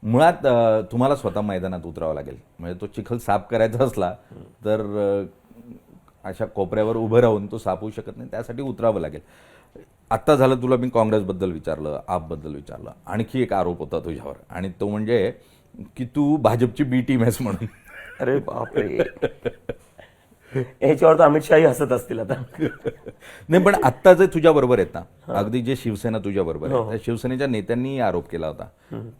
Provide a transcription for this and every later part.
मुळात तुम्हाला स्वतः मैदानात उतरावं लागेल. म्हणजे तो चिखल साफ करायचा असला तर अशा कोपऱ्यावर उभं राहून तो साफ होऊ शकत नाही, त्यासाठी उतरावं लागेल. आत्ता झालं तुला मी काँग्रेसबद्दल विचारलं, आपबद्दल विचारलं, आणखी एक आरोप होता तुझ्यावर आणि तो म्हणजे की तू भाजपची बी टीम आहेस म्हणून. अरे बापरे, याच्यावर तर अमित शहाही हसत असतील आता. नाही पण आत्ता जे तुझ्या बरोबर आहेत ना, अगदी जे शिवसेना तुझ्या बरोबर आहे, त्या शिवसेनेच्या नेत्यांनी आरोप केला होता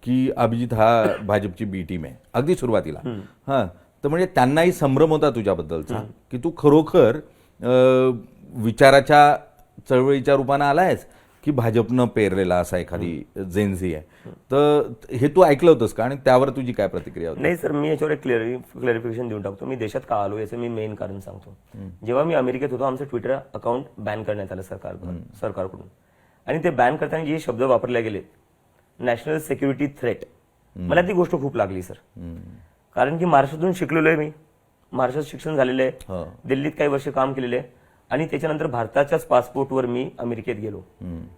की अभिजित हा भाजपची बी टीम आहे अगदी सुरुवातीला. हा, तर म्हणजे त्यांनाही संभ्रम होता तुझ्याबद्दलचा की तू खरोखर विचाराच्या चळवळीच्या रूपानं आलायस की भाजपनं पेरलेला असा एखादी जेन्झी आहे. तर हे तू ऐकलं होतंस का आणि त्यावर तुझी काय प्रतिक्रिया होती? नाही सर, मी याच्यावर एक क्लॅरिफिकेशन देऊन टाकतो. मी देशात का आलो याचं मी मेन कारण सांगतो. जेव्हा मी अमेरिकेत होतो, आमचं ट्विटर अकाउंट बॅन करण्यात आलं सरकारकडून. आणि ते बॅन करताना जे शब्द वापरले गेले, नॅशनल सिक्युरिटी थ्रेट, मला ती गोष्ट खूप लागली सर. कारण की महाराष्ट्रातून शिकलेलो आहे मी, महाराष्ट्रात शिक्षण झालेलं आहे, दिल्लीत काही वर्ष काम केलेलं आहे आणि त्याच्यानंतर भारताच्याच पासपोर्टवर मी अमेरिकेत गेलो.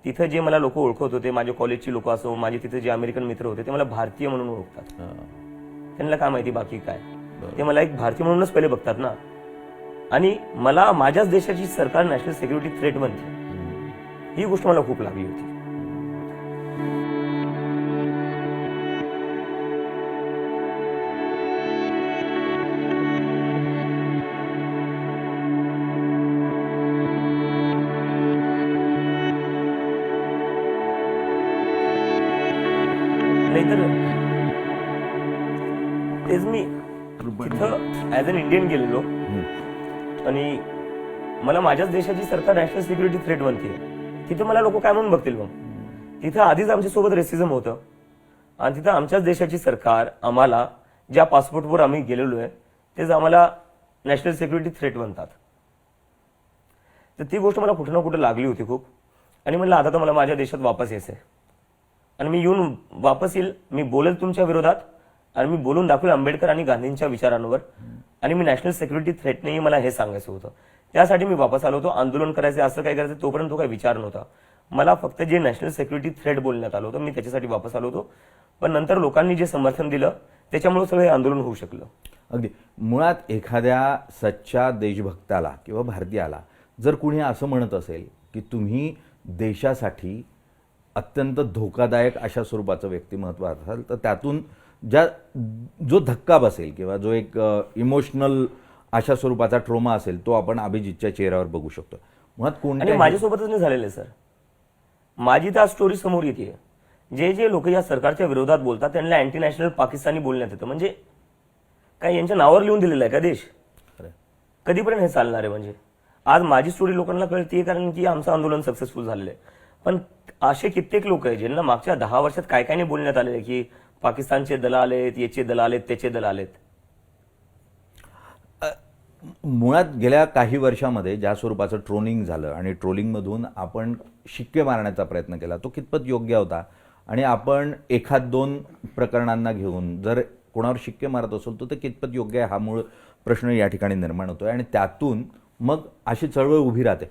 तिथं जे मला लोक ओळखत होते, माझे कॉलेजची लोक असो, माझे तिथे जे अमेरिकन मित्र होते, ते मला भारतीय म्हणून ओळखतात. त्यांना काय माहिती बाकी काय, ते मला एक भारतीय म्हणूनच पहिले बघतात ना. आणि मला माझ्याच देशाची सरकार नॅशनल सिक्युरिटी थ्रेट बनते, ही गोष्ट मला खूप लागली होती. नाहीतर तेच मी तिथं ऍज अन इंडियन गेलेलो आणि मला माझ्याच देशाची सरकार नॅशनल सिक्युरिटी थ्रेट बनते, तिथे मला लोक काय म्हणून बघतील मग? तिथं आधीच आमच्यासोबत रेसिझम होतं आणि तिथं आमच्याच देशाची सरकार आम्हाला, ज्या पासपोर्टवर आम्ही गेलेलो आहे, तेच आम्हाला नॅशनल सिक्युरिटी थ्रेट बनतात. तर ती गोष्ट मला कुठं ना कुठं लागली होती खूप. आणि म्हणलं आता तर मला माझ्या देशात वापस यायचंय आणि मी येऊन वापस येईल, मी बोलेल तुमच्या विरोधात आणि मी बोलून दाखवेल आंबेडकर आणि गांधींच्या विचारांवर. आणि मी नॅशनल सिक्युरिटी थ्रेट नाही, मला हे सांगायचं होतं. त्यासाठी मी वापस आलो होतो. आंदोलन करायचं, असं काय करायचं तोपर्यंत तो काही विचार नव्हता मला. फक्त जे नॅशनल सिक्युरिटी थ्रेट बोलण्यात आलं होतं, मी त्याच्यासाठी वापस आलो होतो. पण नंतर लोकांनी जे समर्थन दिलं त्याच्यामुळे सगळं हे आंदोलन होऊ शकलं. अगदी मुळात एखाद्या सच्च्या देशभक्ताला किंवा भारतीयाला जर कुणी असं म्हणत असेल की तुम्ही देशासाठी अत्यंत धोकादायक अशा स्वरूपाचं व्यक्तिमत्व असाल, तर त्यातून जो धक्का बसेल किंवा जो एक इमोशनल अशा स्वरूपाचा ट्रोमा असेल, तो आपण अभिजितच्या चेहऱ्यावर बघू शकतो. मुळात आणि कोणत्या माझ्यासोबतच नाही झालेलं सर, माझी तर स्टोरी समोर येते. जे लोक या सरकारच्या विरोधात बोलतात त्यांना अँटी नॅशनल पाकिस्तानी बोलण्यात येतं. म्हणजे काय यांच्या नावावर लिहून दिलेलं आहे का देश? कधीपर्यंत हे चालणार आहे? म्हणजे आज माझी स्टोरी लोकांना कळते कारण की आमचं आंदोलन सक्सेसफुल झालेलं आहे. पण असे कित्येक लोक आहेत ज्यांना मागच्या 10 वर्षात काय काय नाही बोलण्यात आले की पाकिस्तानचे दलाल आहेत, याचे दलाल आहेत, त्याचे दलाल आहेत. मुळात गेल्या काही वर्षामध्ये ज्या स्वरूपाचं ट्रोलिंग झालं आणि ट्रोलिंगमधून आपण शिक्के मारण्याचा प्रयत्न केला, तो कितपत योग्य होता? आणि आपण एखाद दोन प्रकरणांना घेऊन जर कोणावर शिक्के मारत असलो तर ते कितपत योग्य आहे, हा मूळ प्रश्न या ठिकाणी निर्माण होतोय. आणि त्यातून मग अशी चळवळ उभी राहते.